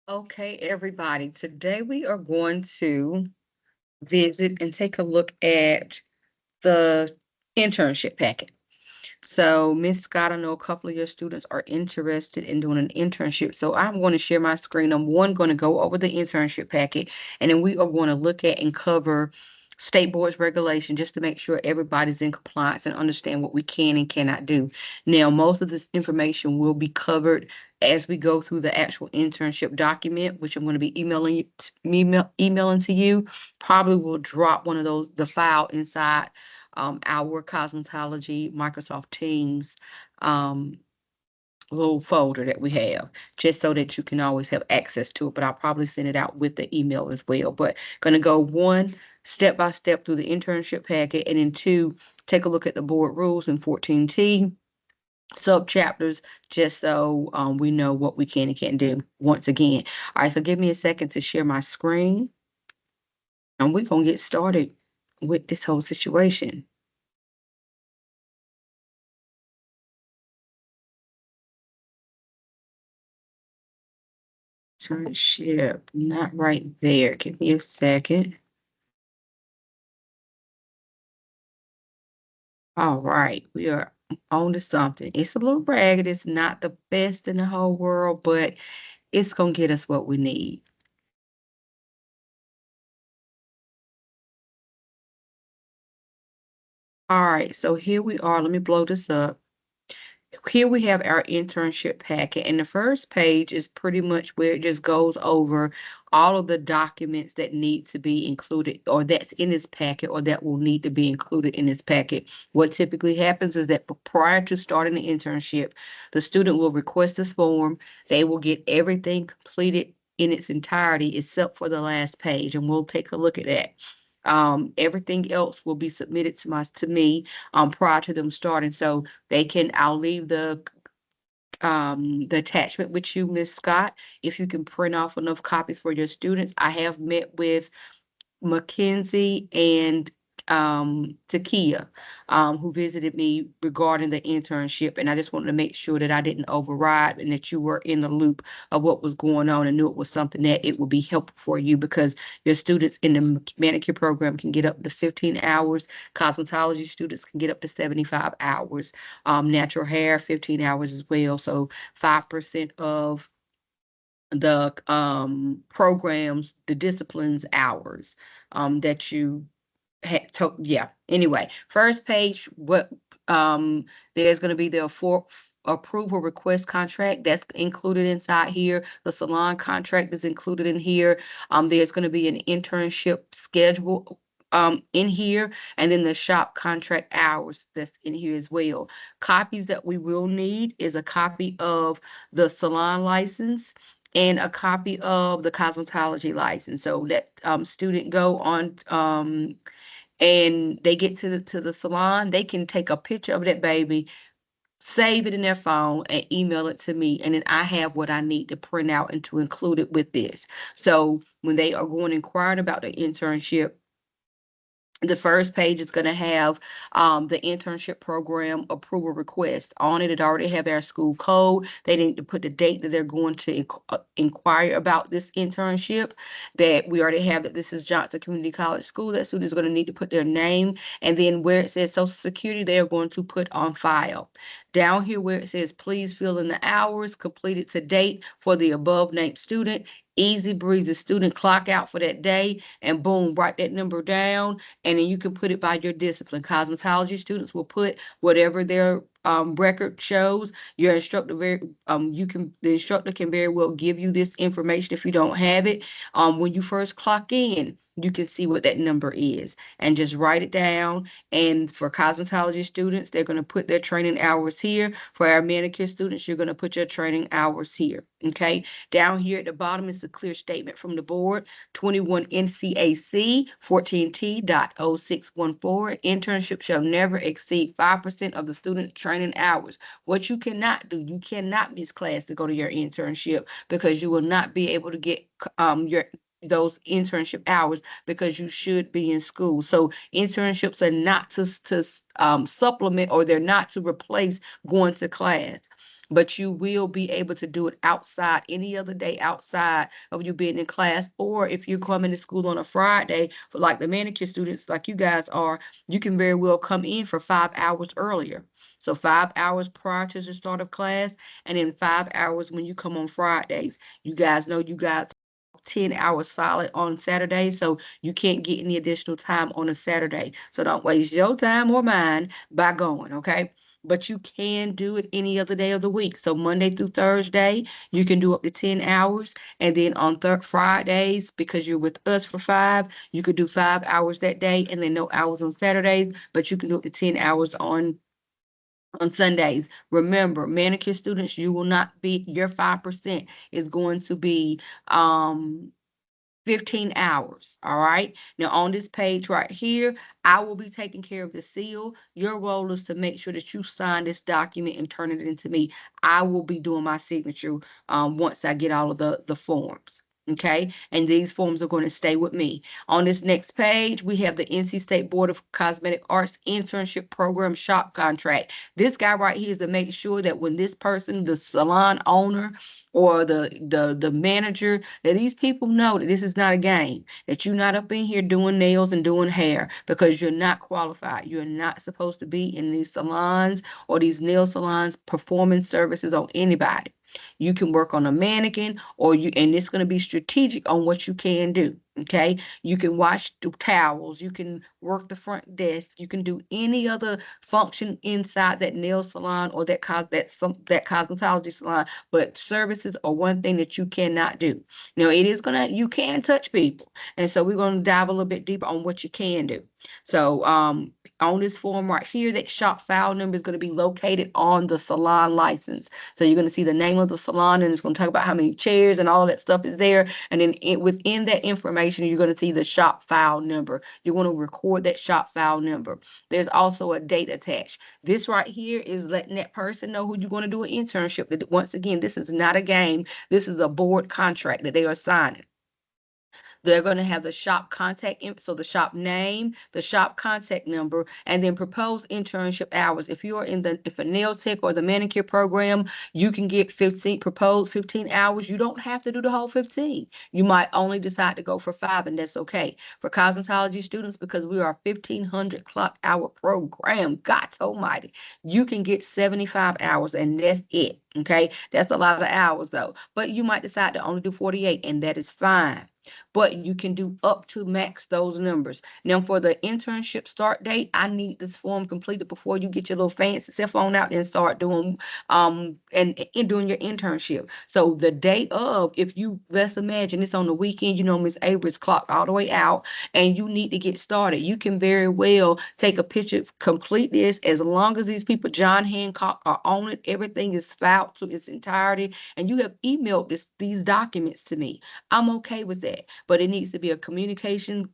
Okay, everybody, today we are going to visit and take a look at the internship packet. So, Miss Scott, I know a couple of your students are interested in doing an internship. So, I'm going to share my screen. I'm going to go over the internship packet, and then we are going to look at and cover state board's regulation just to make sure everybody's in compliance and understand what we can and cannot do. Now, most of this information will be covered as we go through the actual internship document, which I'm going to be emailing to you. Probably will drop one of the file inside our Cosmetology Microsoft Teams um, little folder that we have, just so that you can always have access to it. But I'll probably send it out with the email as well. But going to go one step by step through the internship packet, and then two, take a look at the board rules in 14T sub chapters, just so we know what we can and can't do once again. All right, so give me a second to share my screen, and we're going to get started with this whole situation. Internship, not right there. Give me a second. All right, we are on to something. It's a little ragged. It's not the best in the whole world, but it's gonna get us what we need. All right, so here we are. Let me blow this up. Here we have our internship packet, and the first page is pretty much where it just goes over all of the documents that need to be included, or that's in this packet, or that will need to be included in this packet. What typically happens is that prior to starting the internship, the student will request this form. They will get everything completed in its entirety except for the last page, and we'll take a look at that. Everything else will be submitted to me prior to them starting. So I'll leave the attachment with you, Miss Scott. If you can print off enough copies for your students. I have met with Mackenzie and Takia, who visited me regarding the internship. And I just wanted to make sure that I didn't override and that you were in the loop of what was going on and knew it was something that it would be helpful for you, because your students in the manicure program can get up to 15 hours. Cosmetology students can get up to 75 hours. Natural hair, 15 hours as well. So 5% of the programs, the disciplines hours that you yeah. Anyway, first page, there's going to be the for approval request contract that's included inside here. The salon contract is included in here. There's going to be an internship schedule in here, and then the shop contract hours that's in here as well. Copies that we will need is a copy of the salon license and a copy of the cosmetology license. So that student go on and they get to the salon, they can take a picture of that baby, save it in their phone, and email it to me, and then I have what I need to print out and to include it with this. So when they are going inquiring about the internship, the first page is going to have the internship program approval request on it. It already have our school code. They need to put the date that they're going to inquire about this internship. That we already have that this is Johnson Community College School. That student is going to need to put their name, and then where it says Social Security, they are going to put on file. Down here where it says please fill in the hours completed to date for the above named student. Easy breezy, student clock out for that day, and boom, write that number down, and then you can put it by your discipline. Cosmetology students will put whatever their record shows. Your instructor the instructor can very well give you this information if you don't have it. When you first clock in, you can see what that number is and just write it down. And for cosmetology students, they're going to put their training hours here. For our manicure students, you're going to put your training hours here. Okay. Down here at the bottom is the clear statement from the board. 21 NCAC 14T.0614. Internship shall never exceed 5% of the student training hours. What you cannot do, you cannot miss class to go to your internship, because you will not be able to get those internship hours, because you should be in school. So internships are not to supplement, or they're not to replace going to class. but you will be able to do it outside any other day outside of you being in class. Or if you're coming to school on a Friday, for like the manicure students like you guys are, you can very well come in for 5 hours earlier. So 5 hours prior to the start of class, and then 5 hours when you come on Fridays. You guys know you got 10 hours solid on Saturday, so you can't get any additional time on a Saturday. So don't waste your time or mine by going, okay? But you can do it any other day of the week. So Monday through Thursday, you can do up to 10 hours. And then on Fridays, because you're with us for 5, you could do 5 hours that day and then no hours on Saturdays, but you can do up to 10 hours on Sundays. Remember, manicure students, you will not be, your 5% is going to be 15 hours. All right. Now, on this page right here, I will be taking care of the seal. Your role is to make sure that you sign this document and turn it into me. I will be doing my signature once I get all of the forms. Okay. And these forms are going to stay with me. On this next page, we have the NC State Board of Cosmetic Arts Internship Program Shop Contract. This guy right here is to make sure that when this person, the salon owner or the manager, that these people know that this is not a game, that you're not up in here doing nails and doing hair because you're not qualified. You're not supposed to be in these salons or these nail salons performing services on anybody. You can work on a mannequin or and it's going to be strategic on what you can do. Okay. You can wash the towels. You can work the front desk. You can do any other function inside that nail salon or that cosmetology salon, but services are one thing that you cannot do. Now, you can touch people. And so we're going to dive a little bit deeper on what you can do. So, on this form right here, that shop file number is going to be located on the salon license. So you're going to see the name of the salon, and it's going to talk about how many chairs and all that stuff is there. And then within that information, you're going to see the shop file number. You want to record that shop file number. There's also a date attached. This right here is letting that person know who you're going to do an internship. Once again, this is not a game. This is a board contract that they are signing. They're going to have the shop contact, so the shop name, the shop contact number, and then proposed internship hours. If you're if a nail tech or the manicure program, you can get 15 hours. You don't have to do the whole 15. You might only decide to go for 5, and that's okay. For cosmetology students, because we are a 1,500 clock hour program, God almighty, you can get 75 hours, and that's it. Okay. That's a lot of hours though, but you might decide to only do 48, and that is fine, but you can do up to max those numbers. Now, for the internship start date, I need this form completed before you get your little fancy cell phone out and start doing and doing your internship. So the day of, if you, let's imagine it's on the weekend, Miss Avery's clocked all the way out and you need to get started. You can very well take a picture, complete this, as long as these people, John Hancock, are on it, everything is filed to its entirety, and you have emailed these documents to me. I'm okay with that, but it needs to be a communication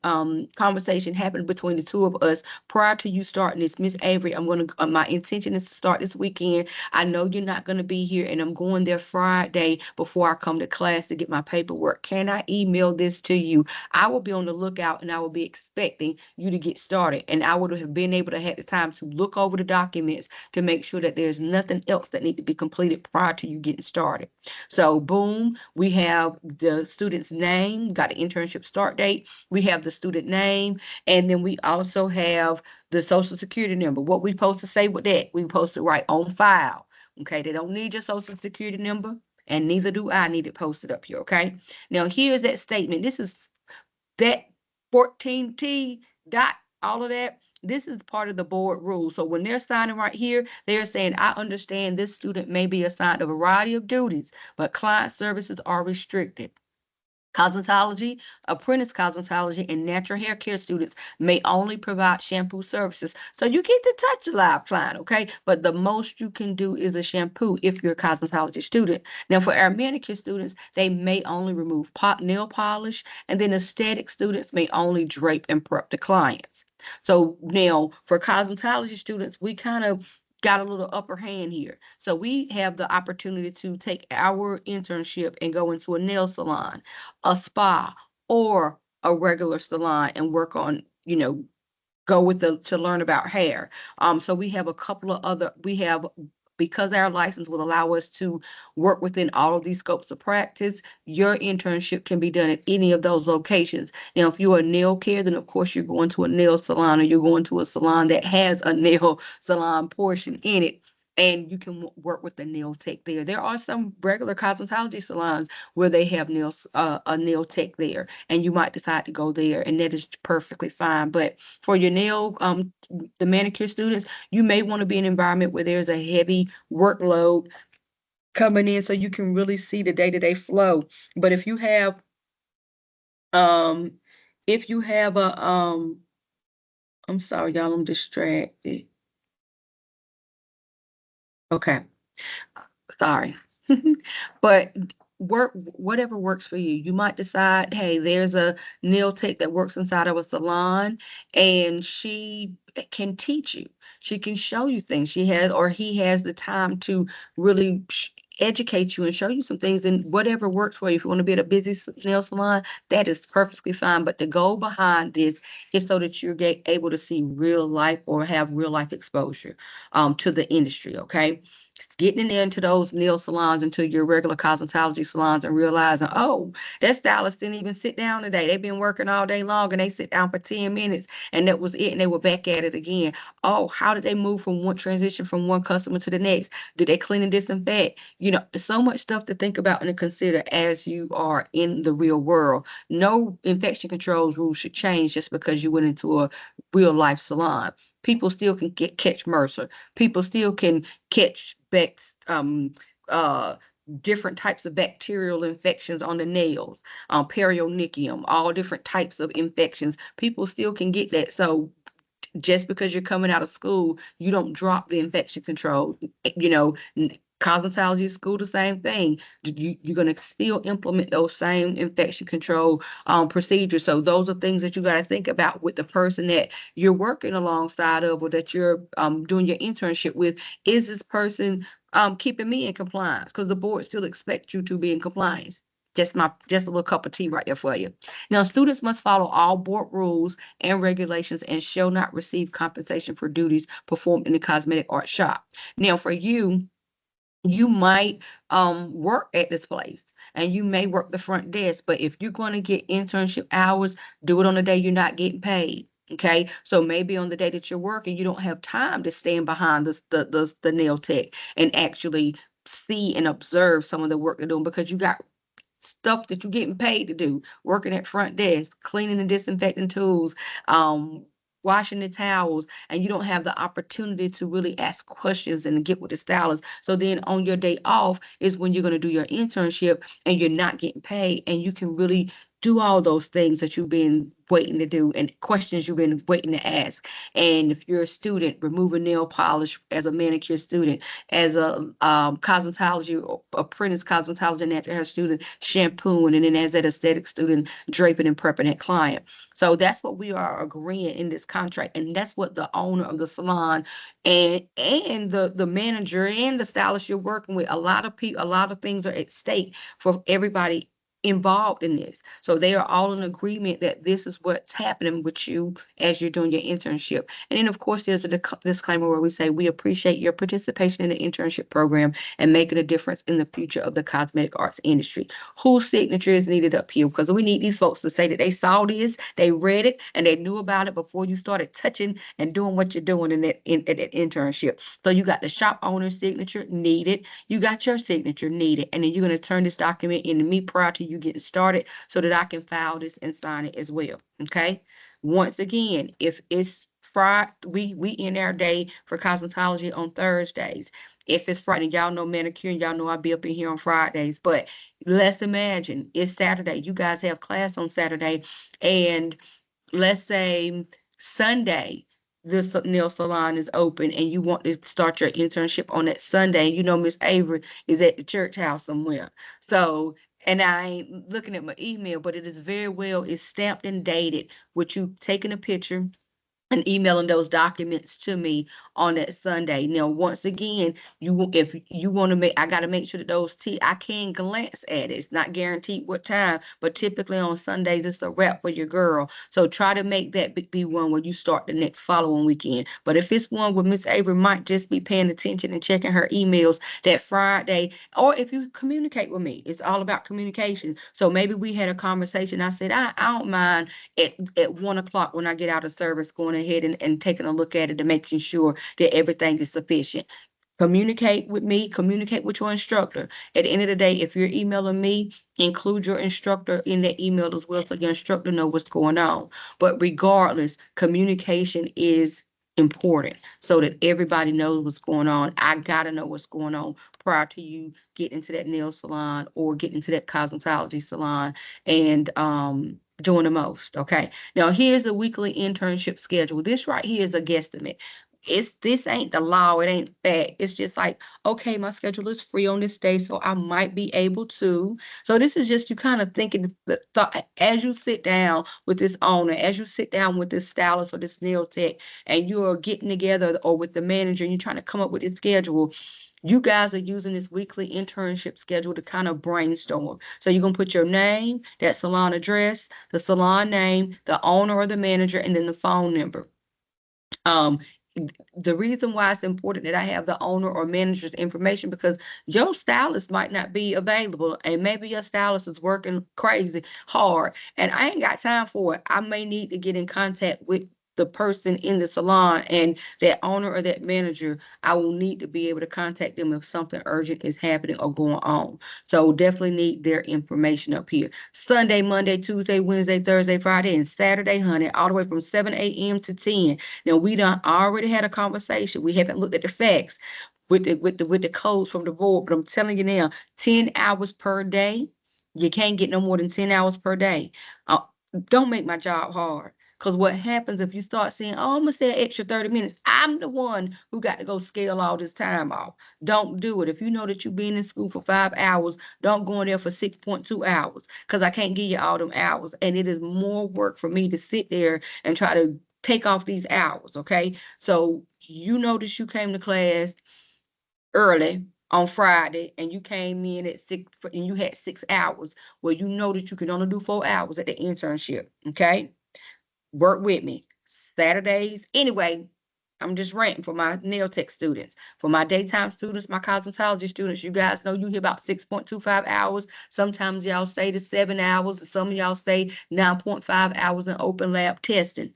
conversation happening between the two of us prior to you starting this. Miss Avery, my intention is to start this weekend. I know you're not going to be here, and I'm going there Friday before I come to class to get my paperwork. Can I email this to you? I will be on the lookout, and I will be expecting you to get started, and I would have been able to have the time to look over the documents to make sure that there's nothing else that need to be completed prior to you getting started. So boom, we have the student's name, got an internship start date. We have the student name, and then we also have the social security number. What we supposed to say with that? We supposed to write on file. Okay, they don't need your social security number, and neither do I need it posted up here. Okay, now here's that statement. This is that 14T dot, all of that. This is part of the board rule. So when they're signing right here, they're saying, I understand this student may be assigned a variety of duties, but client services are restricted. Cosmetology, apprentice cosmetology, and natural hair care students may only provide shampoo services. So you get to touch a live client, okay? But the most you can do is a shampoo if you're a cosmetology student. Now, for our manicure students, they may only remove nail polish, and then aesthetic students may only drape and prep the clients. So now, for cosmetology students, we kind of got a little upper hand here. So we have the opportunity to take our internship and go into a nail salon, a spa, or a regular salon and work on, go with to learn about hair. So we have a couple of we have because our license will allow us to work within all of these scopes of practice, your internship can be done at any of those locations. Now, if you're a nail care, then of course you're going to a nail salon, or you're going to a salon that has a nail salon portion in it. And you can work with the nail tech there. There are some regular cosmetology salons where they have a nail tech there, and you might decide to go there, and that is perfectly fine. But for your the manicure students, you may want to be in an environment where there's a heavy workload coming in, so you can really see the day-to-day flow. But um, if you have I'm sorry, y'all, I'm distracted. Okay. Sorry. But work whatever works for you. You might decide, hey, there's a nail tech that works inside of a salon, and she can teach you. She can show you things. She has, or he has, the time to really educate you and show you some things, and whatever works for you. If you want to be at a busy nail salon, that is perfectly fine. But the goal behind this is so that you're able to see real life, or have real life exposure to the industry. Okay, getting in there into those nail salons, into your regular cosmetology salons, and realizing, oh, that stylist didn't even sit down today. They've been working all day long, and they sit down for 10 minutes, and that was it, and they were back at it again. Oh, how did they move from one transition from one customer to the next? Did they clean and disinfect? There's so much stuff to think about and to consider as you are in the real world. No infection controls rules should change just because you went into a real life salon. People still can catch MRSA. People still can catch uh, different types of bacterial infections on the nails, perionychium, all different types of infections. People still can get that. So just because you're coming out of school, you don't drop the infection control. You know, cosmetology school, the same thing. You're going to still implement those same infection control procedures. So those are things that you got to think about with the person that you're working alongside of, or that you're doing your internship with. Is this person keeping me in compliance? Because the board still expects you to be in compliance. Just a little cup of tea right there for you. Now, students must follow all board rules and regulations, and shall not receive compensation for duties performed in the cosmetic art shop. Now, for you, you might work at this place, and you may work the front desk, but if you're going to get internship hours, do it on the day you're not getting paid. Okay, so maybe on the day that you're working, you don't have time to stand behind the nail tech and actually see and observe some of the work they're doing, because you got stuff that you're getting paid to do, working at front desk, cleaning and disinfecting tools, um, washing the towels, and you don't have the opportunity to really ask questions and get with the stylist. So then on your day off is when you're going to do your internship, and you're not getting paid, and you can really do all those things that you've been waiting to do, and questions you've been waiting to ask. And if you're a student, removing nail polish as a manicure student, as a cosmetology or apprentice cosmetology and natural hair student, shampooing, and then as that aesthetic student, draping and prepping that client. So that's what we are agreeing in this contract, and that's what the owner of the salon and the manager and the stylist you're working with. A lot of people, a lot of things are at stake for everybody involved in this. So they are all in agreement that this is what's happening with you as you're doing your internship. And then, of course, there's a disclaimer where we say we appreciate your participation in the internship program and making a difference in the future of the cosmetic arts industry. Whose signature is needed up here? Because we need these folks to say that they saw this, they read it, and they knew about it before you started touching and doing what you're doing at that internship. So you got the shop owner's signature needed. You got your signature needed. And then you're going to turn this document into me prior to you getting started, so that I can file this and sign it as well. Okay. Once again, if it's Friday, we end our day for cosmetology on Thursdays. If it's Friday, y'all know manicure, and y'all know I'll be up in here on Fridays. But let's imagine it's Saturday. You guys have class on Saturday, and let's say Sunday, this nail salon is open, and you want to start your internship on that Sunday. You know, Miss Avery is at the church house somewhere. So, and I ain't looking at my email, but it is very well, it's stamped and dated with you taking a picture and emailing those documents to me on that Sunday. Now, once again, if you want to make, I got to make sure that I can glance at it. It's not guaranteed what time, but typically on Sundays, it's a wrap for your girl. So try to make that be one when you start the next following weekend. But if it's one where Miss Avery might just be paying attention and checking her emails that Friday, or if you communicate with me, it's all about communication. So maybe we had a conversation. I said, I don't mind at 1 o'clock when I get out of service, going ahead and taking a look at it and making sure that everything is sufficient. Communicate with me, communicate with your instructor. At the end of the day, if you're emailing me, include your instructor in that email as well so your instructor know what's going on. But regardless, communication is important so that everybody knows what's going on. I gotta know what's going on prior to you getting into that nail salon or getting into that cosmetology salon and doing the most. Okay. Now here's the weekly internship schedule. This right here is a guesstimate. This ain't the law, it ain't fact. It's just like, okay, my schedule is free on this day, so I might be able to. So this is just you kind of thinking the thought as you sit down with this owner, as you sit down with this stylist or this nail tech, and you're getting together or with the manager and you're trying to come up with this schedule. You guys are using this weekly internship schedule to kind of brainstorm. So you're gonna put your name, that salon address, the salon name, the owner or the manager, and then the phone number. Um, the reason why it's important that I have the owner or manager's information because your stylist might not be available and maybe your stylist is working crazy hard and I ain't got time for it. I may need to get in contact with the person in the salon and that owner or that manager. I will need to be able to contact them if something urgent is happening or going on. So definitely need their information up here. Sunday, Monday, Tuesday, Wednesday, Thursday, Friday, and Saturday, honey, all the way from 7 a.m. to 10. Now we done already had a conversation. We haven't looked at the facts with the codes from the board, but I'm telling you now, 10 hours per day. You can't get no more than 10 hours per day. Uh, don't make my job hard. Because what happens if you start saying, oh, I'm going to stay an extra 30 minutes. I'm the one who got to go scale all this time off. Don't do it. If you know that you've been in school for 5 hours, don't go in there for 6.2 hours because I can't give you all them hours. And it is more work for me to sit there and try to take off these hours. Okay. So you notice you came to class early on Friday and you came in at 6 and you had 6 hours. Well, you know that you can only do 4 hours at the internship. Okay. Work with me. Saturdays, anyway, I'm just ranting for my nail tech students. For my daytime students, my cosmetology students, you guys know you hear about 6.25 hours. Sometimes y'all say to 7 hours. Some of y'all say 9.5 hours in open lab testing.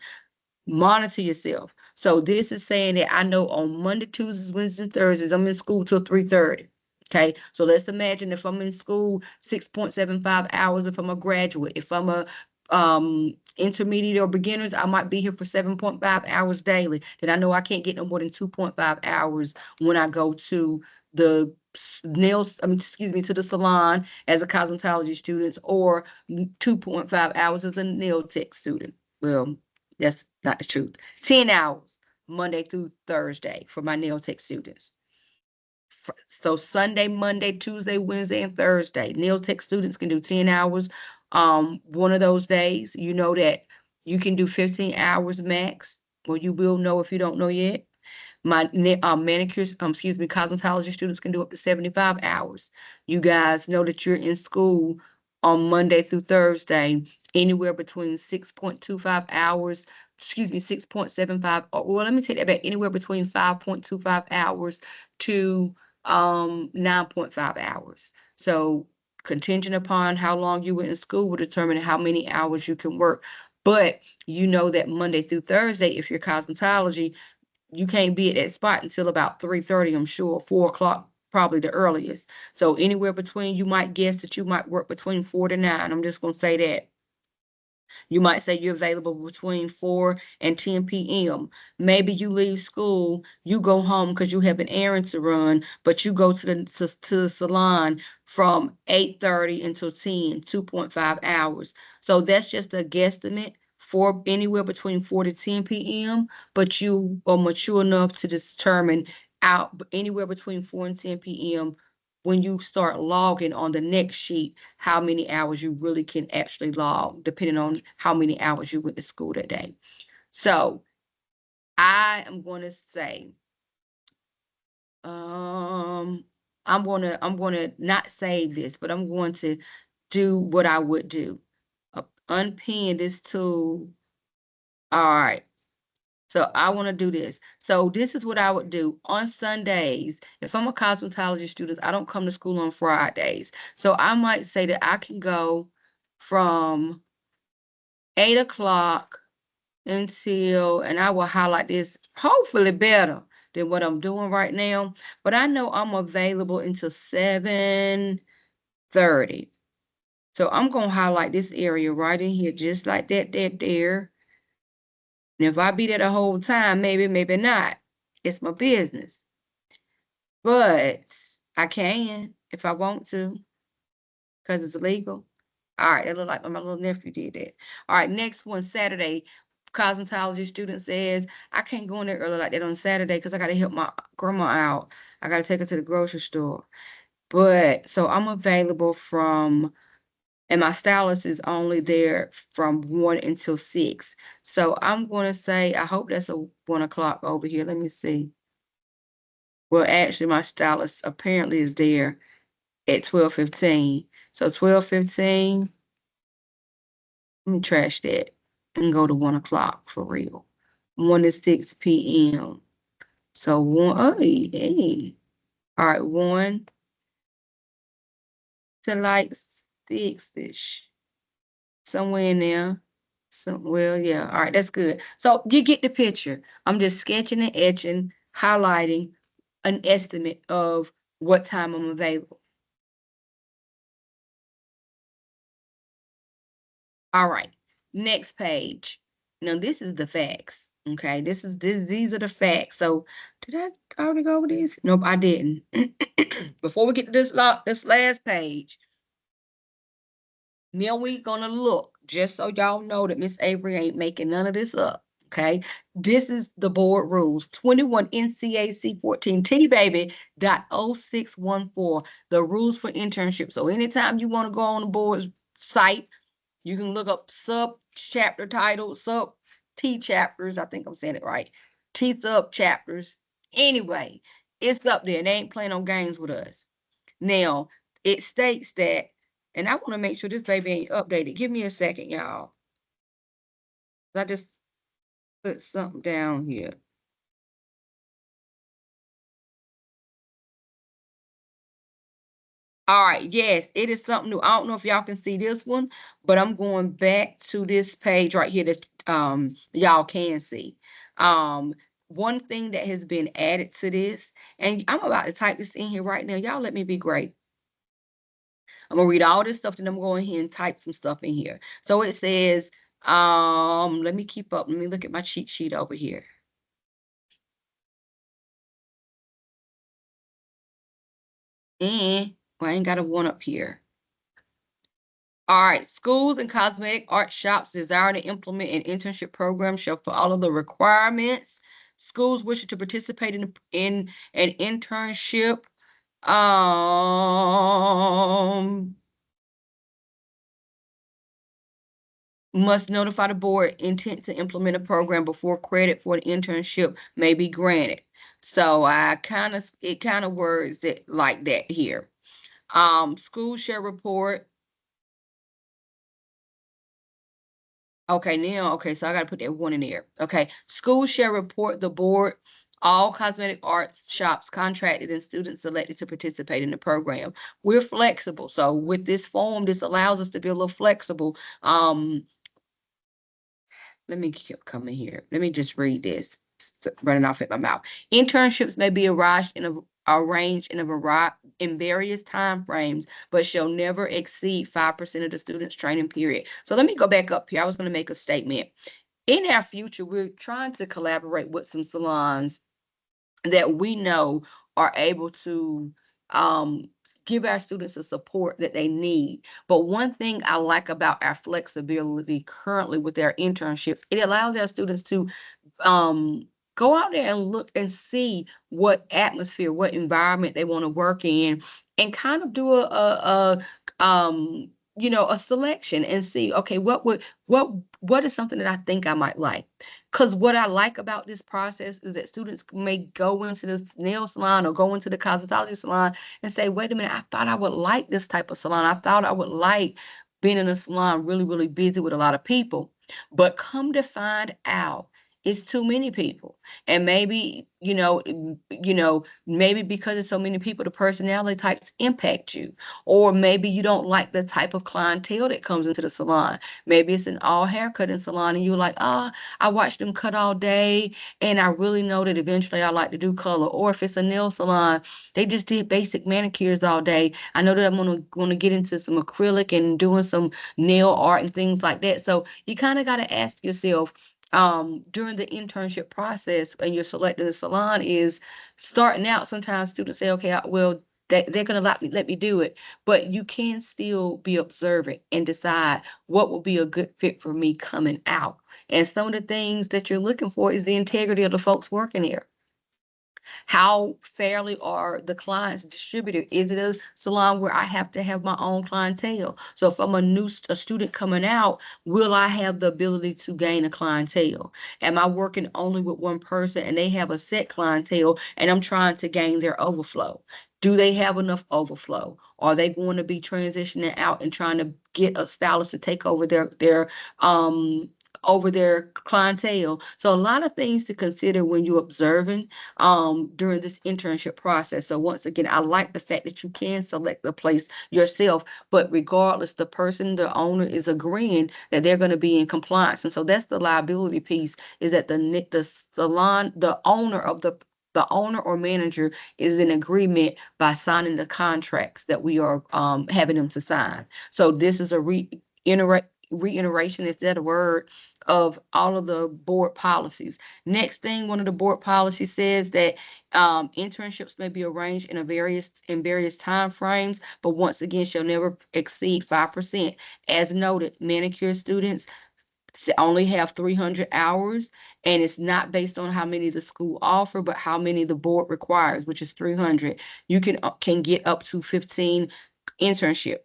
Monitor yourself. So this is saying that I know on Monday, Tuesdays, Wednesdays, and Thursdays, I'm in school till 3:30. Okay. So let's imagine if I'm in school 6.75 hours, if I'm a graduate, if I'm a intermediate or beginners, I might be here for 7.5 hours daily. Then I know I can't get no more than 2.5 hours when I go to the nails, excuse me, to the salon as a cosmetology student or 2.5 hours as a nail tech student. Well, that's not the truth. 10 hours Monday through Thursday for my nail tech students. So Sunday, Monday, Tuesday, Wednesday, and Thursday, nail tech students can do 10 hours. One of those days, you know that you can do 15 hours max. Well, you will know if you don't know yet. My manicures, excuse me, cosmetology students can do up to 75 hours. You guys know that you're in school on Monday through Thursday, anywhere between 6.25 hours, excuse me, 6.75, well, let me take that back, anywhere between 5.25 hours to 9.5 hours. So contingent upon how long you were in school will determine how many hours you can work. But you know that Monday through Thursday, if you're cosmetology, you can't be at that spot until about 3:30, I'm sure, 4 o'clock, probably the earliest. So anywhere between, you might guess that you might work between 4 to 9. I'm just gonna say that. You might say you're available between 4 and 10 p.m. Maybe you leave school, you go home because you have an errand to run, but you go to the salon from 8:30 until 10, 2.5 hours. So that's just a guesstimate for anywhere between 4 to 10 p.m., but you are mature enough to determine out anywhere between 4 and 10 p.m. when you start logging on the next sheet how many hours you really can actually log, depending on how many hours you went to school that day. So I am going to say, I'm gonna not save this, but I'm going to do what I would do. Unpin this tool. All right. So I want to do this. So this is what I would do on Sundays. If I'm a cosmetology student, I don't come to school on Fridays. So I might say that I can go from 8 o'clock until, and I will highlight this, hopefully better than what I'm doing right now. But I know I'm available until 7:30. So I'm going to highlight this area right in here, just like that there. And if I be there the whole time, maybe, maybe not. It's my business. But I can if I want to, because it's legal. All right, it look like my little nephew did that. All right, next one, Saturday. Cosmetology student says, I can't go in there early like that on Saturday because I got to help my grandma out. I got to take her to the grocery store. But so I'm available from, and my stylist is only there from 1 until 6. So I'm going to say, I hope that's a 1 o'clock over here. Let me see. Well, actually, my stylist apparently is there at 12:15. So 12:15, let me trash that and go to 1 o'clock for real. 1 to 6 p.m. So one, oh, hey. All right, 1 to like 6-ish. Somewhere in there. So, well, yeah. All right, that's good. So you get the picture. I'm just sketching and etching, highlighting an estimate of what time I'm available. All right, next page. Now this is the facts. Okay, these are the facts. So did I already go over this? Nope, I didn't. Before we get to this last page, now we gonna look just so y'all know that Miss Avery ain't making none of this up. Okay, this is the board rules 21 NCAC 14T baby .0614, the rules for internship. So anytime you want to go on the board's site, you can look up sub chapter titles, sub T chapters. I think I'm saying it right. T sub chapters. Anyway, it's up there. They ain't playing no games with us. Now, it states that, and I want to make sure this baby ain't updated. Give me a second, y'all. I just put something down here. All right, yes, it is something new. I don't know if y'all can see this one, but I'm going back to this page right here that y'all can see. One thing that has been added to this, and I'm about to type this in here right now. Y'all let me be great. I'm gonna read all this stuff, then I'm going to go in here and type some stuff in here. So it says, let me keep up. Let me look at my cheat sheet over here. And well, I ain't got a one up here. All right, schools and cosmetic art shops desire to implement an internship program shall follow the requirements. Schools wishing to participate in an internship must notify the board intent to implement a program before credit for an internship may be granted. So it kind of words it like that here. Schools shall report. Okay, now, okay, so I got to put that one in there. Okay, schools shall report the board all cosmetic arts shops contracted and students selected to participate in the program. We're flexible. So with this form, this allows us to be a little flexible. Let me keep coming here. Let me just read this. Running off at my mouth. Internships may be arranged in various time frames, but shall never exceed 5% of the student's training period. So let me go back up here. I was going to make a statement. In our future, we're trying to collaborate with some salons that we know are able to give our students the support that they need. But one thing I like about our flexibility currently with our internships, it allows our students to go out there and look and see what atmosphere, what environment they want to work in, and kind of do a a selection and see, okay, what is something that I think I might like? Because what I like about this process is that students may go into the nail salon or go into the cosmetology salon and say, wait a minute, I thought I would like this type of salon. I thought I would like being in a salon really, really busy with a lot of people. But come to find out, it's too many people. And maybe, maybe because it's so many people, the personality types impact you. Or maybe you don't like the type of clientele that comes into the salon. Maybe it's an all haircutting salon and you're like, I watch them cut all day and I really know that eventually I like to do color. Or if it's a nail salon, they just did basic manicures all day. I know that I'm gonna get into some acrylic and doing some nail art and things like that. So you kind of got to ask yourself during the internship process when you're selecting a salon is starting out. Sometimes students say, okay, well, they're going to let me do it, but you can still be observant and decide what will be a good fit for me coming out. And some of the things that you're looking for is the integrity of the folks working there. How fairly are the clients distributed? Is it a salon where I have to have my own clientele? So if I'm a student coming out, will I have the ability to gain a clientele? Am I working only with one person and they have a set clientele and I'm trying to gain their overflow? Do they have enough overflow? Are they going to be transitioning out and trying to get a stylist to take over their clientele? So a lot of things to consider when you're observing during this internship process. So once again, I like the fact that you can select the place yourself, but regardless, the owner is agreeing that they're going to be in compliance. And so that's the liability piece, is that the salon, the owner or manager is in agreement by signing the contracts that we are having them to sign. So this is a reiteration, is that a word, of all of the board policies. Next thing, one of the board policies says that internships may be arranged in various time frames, but once again shall never exceed 5%. As noted, manicure students only have 300 hours, and it's not based on how many the school offer, but how many the board requires, which is 300. You can get up to 15 internship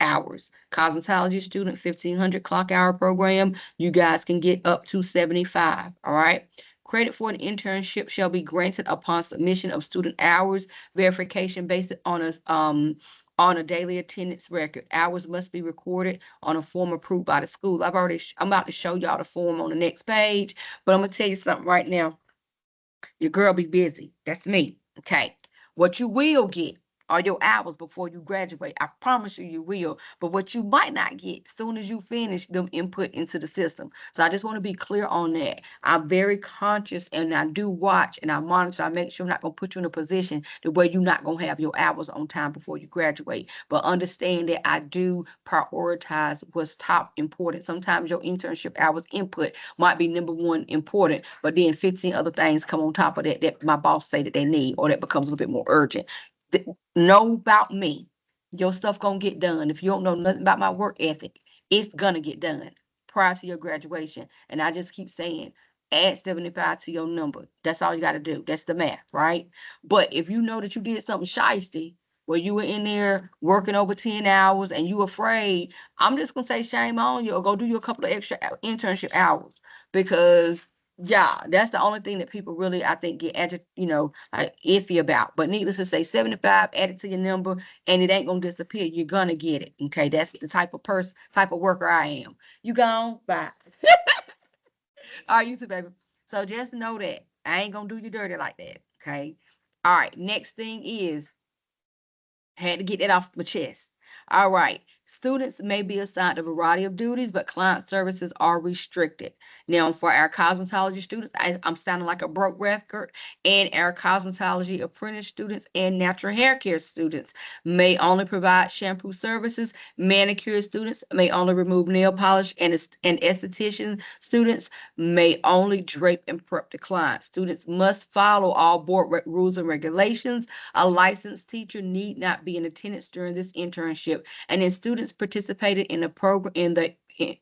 hours. Cosmetology student, 1,500 clock hour program, you guys can get up to 75, all right? Credit for an internship shall be granted upon submission of student hours, verification based on a daily attendance record. Hours must be recorded on a form approved by the school. I'm about to show y'all the form on the next page, but I'm gonna tell you something right now. Your girl be busy. That's me. Okay. What you will get are your hours before you graduate. I promise you, you will. But what you might not get, as soon as you finish them input into the system. So I just want to be clear on that. I'm very conscious and I do watch and I monitor. I make sure I'm not going to put you in a position to where you're not going to have your hours on time before you graduate. But understand that I do prioritize what's top important. Sometimes your internship hours input might be number one important, but then 15 other things come on top of that that my boss say that they need, or that becomes a little bit more urgent. Know about me. Your stuff gonna get done. If you don't know nothing about my work ethic, it's gonna get done prior to your graduation. And I just keep saying, add 75 to your number. That's all you gotta do. That's the math, right? But if you know that you did something shiesty, where you were in there working over 10 hours and you afraid, I'm just gonna say shame on you, or go do you a couple of extra internship hours, because yeah, that's the only thing that people really, I think, get like iffy about. But needless to say, 75, add it to your number, and it ain't gonna disappear. You're gonna get it. Okay, that's the type of worker I am. You gone? Bye. All right, you too, baby. So just know that I ain't gonna do you dirty like that. Okay. All right. Next thing is, had to get that off my chest. All right. Students may be assigned a variety of duties, but client services are restricted. Now, for our cosmetology students, I'm sounding like a broke record, and our cosmetology apprentice students and natural hair care students may only provide shampoo services. Manicure students may only remove nail polish, and esthetician students may only drape and prep the client. Students must follow all board rules and regulations. A licensed teacher need not be in attendance during this internship, and then students participated in the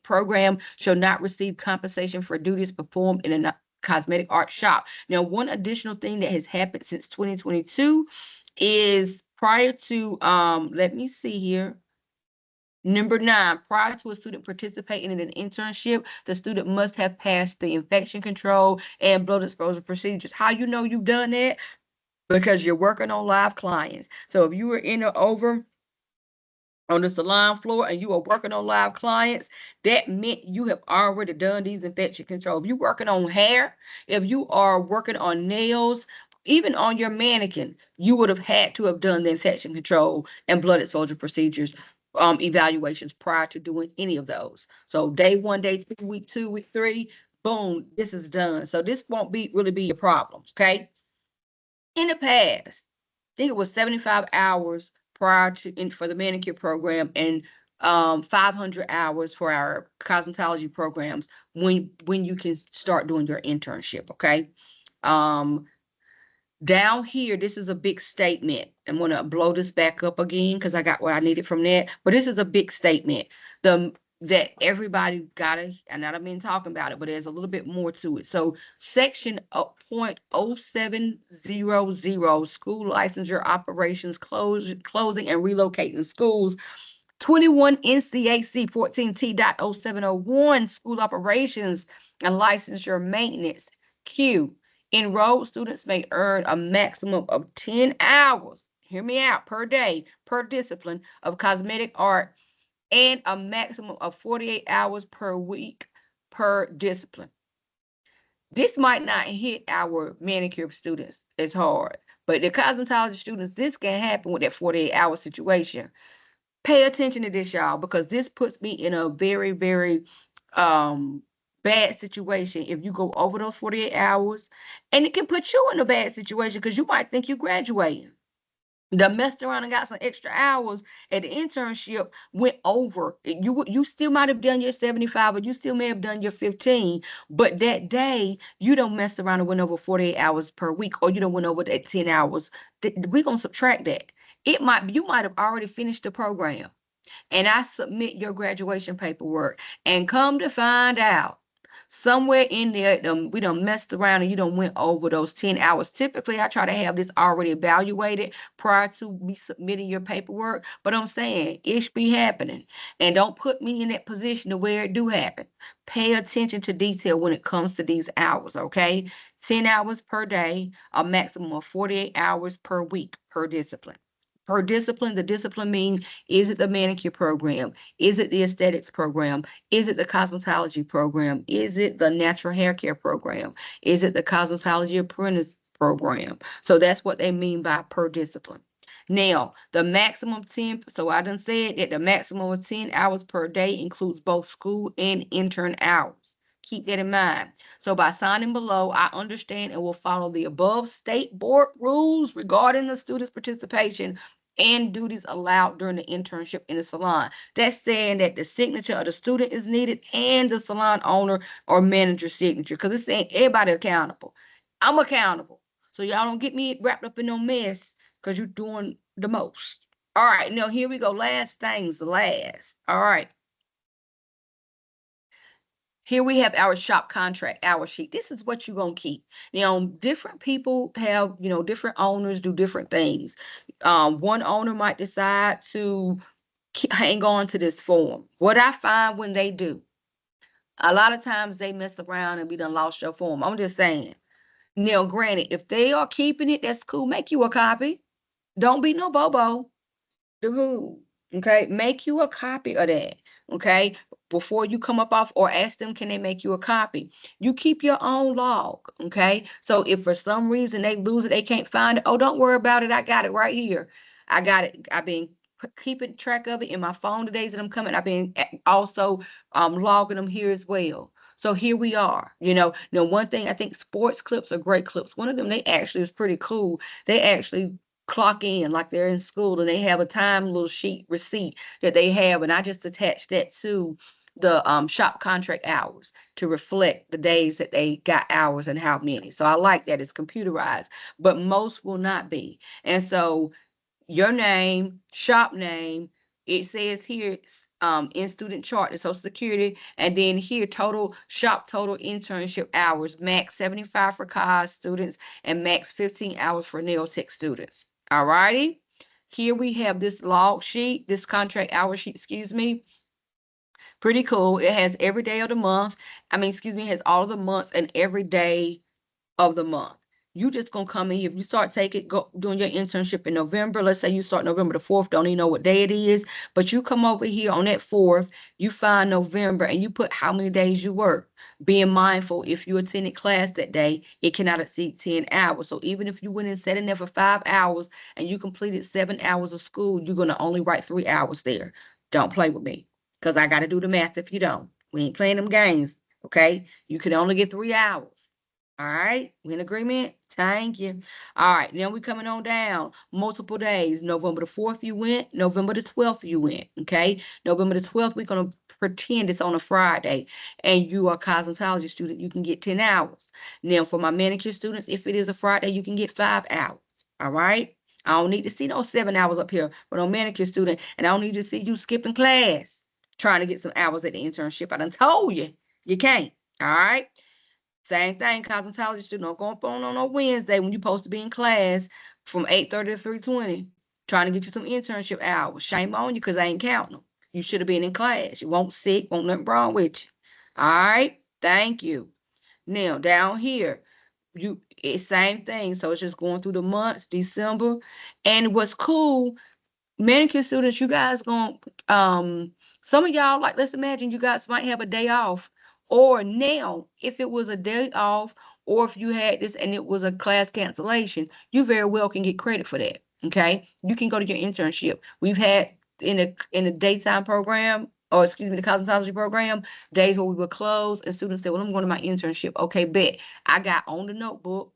program shall not receive compensation for duties performed in a cosmetic art shop. Now, one additional thing that has happened since 2022 is, prior to let me see here. Number 9, prior to a student participating in an internship, the student must have passed the infection control and blood exposure procedures. How you know you've done that? Because you're working on live clients. So if you were in or over on the salon floor and you are working on live clients, that meant you have already done these infection control. If you're working on hair, if you are working on nails, even on your mannequin, you would have had to have done the infection control and blood exposure procedures evaluations prior to doing any of those. So day 1, day 2, week 2, week 3, boom, this is done. So this won't really be a problem, okay? In the past, I think it was 75 hours prior to for the manicure program and 500 hours for our cosmetology programs when you can start doing your internship, okay? Um, Down here, this is a big statement. I'm going to blow this back up again because I got what I needed from that. But this is a big statement. That everybody gotta, and I don't mean talking about it, but there's a little bit more to it. So section .0700 school licensure operations closing and relocating schools. 21 NCAC 14T.0701 school operations and licensure maintenance. Q. Enrolled students may earn a maximum of 10 hours, hear me out, per day, per discipline of cosmetic art and a maximum of 48 hours per week per discipline. This might not hit our manicure students as hard, but the cosmetology students, this can happen with that 48-hour situation. Pay attention to this, y'all, because this puts me in a very, very bad situation if you go over those 48 hours. And it can put you in a bad situation because you might think you're graduating. The messed around and got some extra hours at the internship went over. You still might have done your 75, or you still may have done your 15, but that day you don't mess around and went over 48 hours per week, or you don't went over that 10 hours. We're gonna subtract that. You might have already finished the program and I submit your graduation paperwork, and come to find out, somewhere in there, we done messed around and you done went over those 10 hours. Typically, I try to have this already evaluated prior to me submitting your paperwork, but I'm saying it be happening. And don't put me in that position to where it do happen. Pay attention to detail when it comes to these hours, okay? 10 hours per day, a maximum of 48 hours per week per discipline. Per discipline, the discipline means, is it the manicure program? Is it the aesthetics program? Is it the cosmetology program? Is it the natural hair care program? Is it the cosmetology apprentice program? So that's what they mean by per discipline. Now, the maximum 10, so I done said that the maximum of 10 hours per day includes both school and intern hours. Keep that in mind. So by signing below, I understand and will follow the above state board rules regarding the student's participation and duties allowed during the internship in the salon. That's saying that the signature of the student is needed and the salon owner or manager signature, because it's saying everybody accountable. I'm accountable. So y'all don't get me wrapped up in no mess because you're doing the most. All right, now here we go. Last things last. All right. Here we have our shop contract hour sheet. This is what you're going to keep. Now, different people have, different owners do different things. One owner might decide to hang on to this form. What I find when they do, a lot of times they mess around and we done lost your form. I'm just saying. Now, granted, if they are keeping it, that's cool. Make you a copy. Don't be no bobo. The who. Okay, make you a copy of that. Okay, before you come up off or ask them, can they make you a copy? You keep your own log. Okay, so if for some reason they lose it, they can't find it. Oh, don't worry about it. I got it right here. I got it. I've been keeping track of it in my phone the days that I'm coming. I've been also logging them here as well. So here we are. One thing, I think sports clips are great clips. One of them, they actually is pretty cool. They actually clock in like they're in school and they have a time little sheet receipt that they have, and I just attach that to the shop contract hours to reflect the days that they got hours and how many. So I like that it's computerized, but most will not be. And so your name, shop name, it says here in student chart, the social security, and then here total internship hours, max 75 for COS students and max 15 hours for nail tech students. All righty. Here we have this log sheet, this contract hour sheet, excuse me. Pretty cool. It has every day of the month. Excuse me, it has all of the months and every day of the month. You just gonna come in here. If you start doing your internship in November, let's say you start November the 4th, don't even know what day it is, but you come over here on that 4th, you find November and you put how many days you work. Being mindful, if you attended class that day, it cannot exceed 10 hours. So even if you went and sat in there for 5 hours and you completed 7 hours of school, you're gonna only write 3 hours there. Don't play with me, because I gotta do the math if you don't. We ain't playing them games, okay? You can only get 3 hours. All right, we in agreement? Thank you. All right, now we coming on down. Multiple days. November the 4th you went. November the 12th you went. Okay. November the 12th, we're going to pretend it's on a Friday and you are a cosmetology student. You can get 10 hours. Now for my manicure students, if it is a Friday, you can get 5 hours. All right. I don't need to see those 7 hours up here for no manicure student. And I don't need to see you skipping class trying to get some hours at the internship. I done told you, you can't. All right. Same thing, cosmetology student. Don't go up on no Wednesday when you're supposed to be in class from 8:30 to 3:20, trying to get you some internship hours. Shame on you, because I ain't counting them. You should have been in class. You won't sick, won't nothing wrong with you. All right, thank you. Now down here, it's same thing. So it's just going through the months, December. And what's cool, manicure students, you guys going some of y'all, like, let's imagine you guys might have a day off, or now if it was a day off, or if you had this and it was a class cancellation, you very well can get credit for that. Okay, you can go to your internship. We've had in the daytime program, or excuse me, the cosmetology program, days where we were closed and students said, well, I'm going to my internship. Okay, bet. I got on the notebook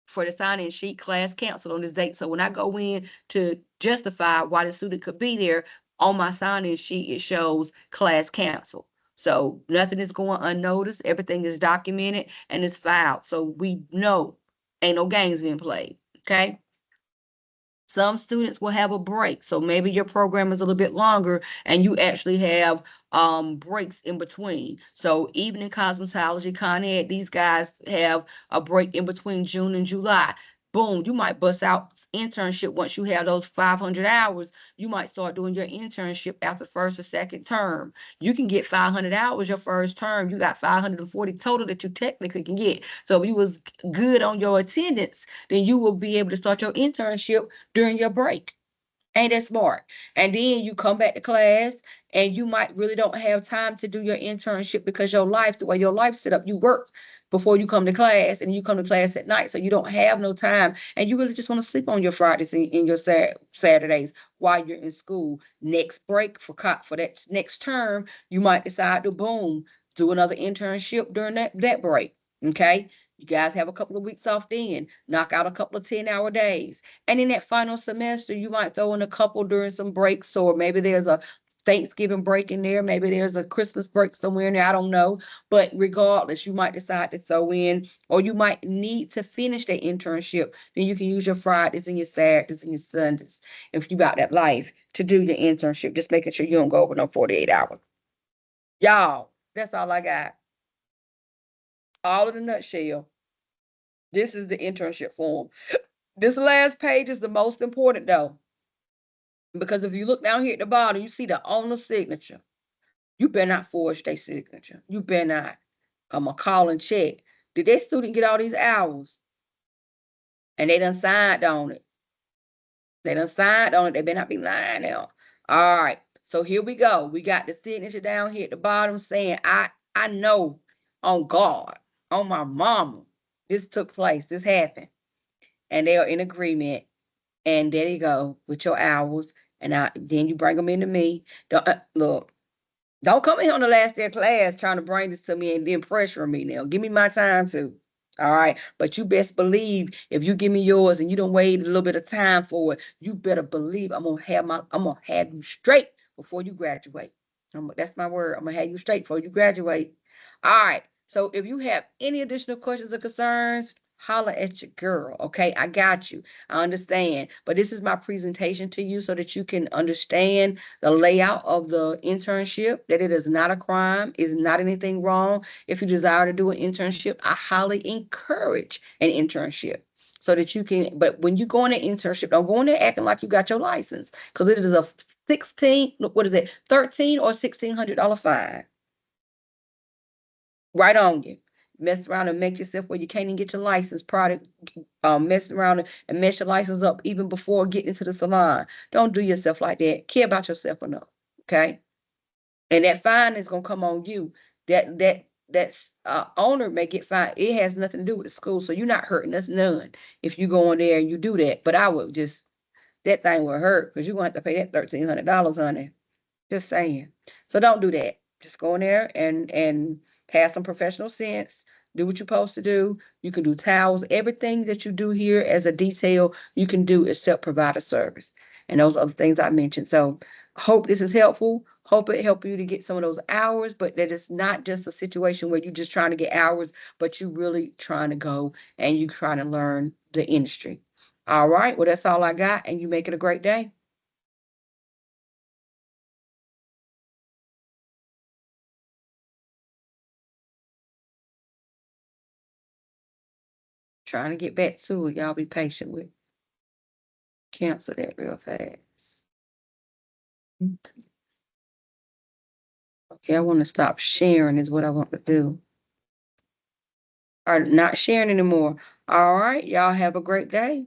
for the sign-in sheet, class canceled on this date. So when I go in to justify why the student could be there, on my sign-in sheet, it shows class canceled. So nothing is going unnoticed. Everything is documented and it's filed. So we know ain't no games being played. Okay. Some students will have a break. So maybe your program is a little bit longer and you actually have breaks in between. So evening cosmetology, Con Ed, these guys have a break in between June and July. Boom, you might bust out internship once you have those 500 hours. You might start doing your internship after first or second term. You can get 500 hours your first term. You got 540 total that you technically can get. So if you was good on your attendance, then you will be able to start your internship during your break. Ain't that smart? And then you come back to class and you might really don't have time to do your internship because your life, the way your life set up, you work before you come to class and you come to class at night. So you don't have no time and you really just want to sleep on your Fridays and your Saturdays while you're in school. Next break for that next term, you might decide to boom, do another internship during that break. Okay. You guys have a couple of weeks off then, knock out a couple of 10-hour days. And in that final semester, you might throw in a couple during some breaks, or maybe there's a Thanksgiving break in there. Maybe there's a Christmas break somewhere in there. I don't know. But regardless, you might decide to throw in, or you might need to finish that internship. Then you can use your Fridays and your Saturdays and your Sundays, if you got that life, to do your internship. Just making sure you don't go over no 48 hours. Y'all, that's all I got. All in a nutshell. This is the internship form. This last page is the most important though, because if you look down here at the bottom, you see the owner's signature. You better not forge their signature. You better not. I'm gonna call and check. Did that student get all these hours? And they done signed on it. They done signed on it. They better not be lying now. All right. So here we go. We got the signature down here at the bottom saying, I know on God, on my mama, this took place. This happened. And they are in agreement. And there you go with your hours. And then you bring them into me. Look, don't come in here on the last day of class trying to bring this to me and then pressure me now. Give me my time too. All right. But you best believe if you give me yours and you don't wait a little bit of time for it, you better believe I'm gonna have you straight before you graduate. That's my word. I'm gonna have you straight before you graduate. All right. So if you have any additional questions or concerns, holler at your girl. Okay, I got you. I understand. But this is my presentation to you so that you can understand the layout of the internship, that it is not a crime, is not anything wrong. If you desire to do an internship, I highly encourage an internship. so that you can. But when you go on an internship, don't go in there acting like you got your license, because it is a 16, what is it, 13 or $1,600 fine right on you. Mess around and make yourself where you can't even get your license product. Mess around and mess your license up even before getting into the salon. Don't do yourself like that. Care about yourself enough, okay? And that fine is gonna come on you. That owner may get fined. It has nothing to do with the school, so you're not hurting us none if you go in there and you do that. But I would just, that thing will hurt because you're gonna have to pay that $1,300, honey. Just saying. So don't do that. Just go in there and have some professional sense. Do what you're supposed to do. You can do towels. Everything that you do here as a detail, you can do except provide a service. And those are the things I mentioned. So hope this is helpful. Hope it helped you to get some of those hours, but that it's not just a situation where you're just trying to get hours, but you really trying to go and you trying to learn the industry. All right. Well, that's all I got. And you make it a great day. Trying to get back to it. Y'all be patient with. Cancel that real fast. Okay, I want to stop sharing is what I want to do. Or not sharing anymore. All right, y'all have a great day.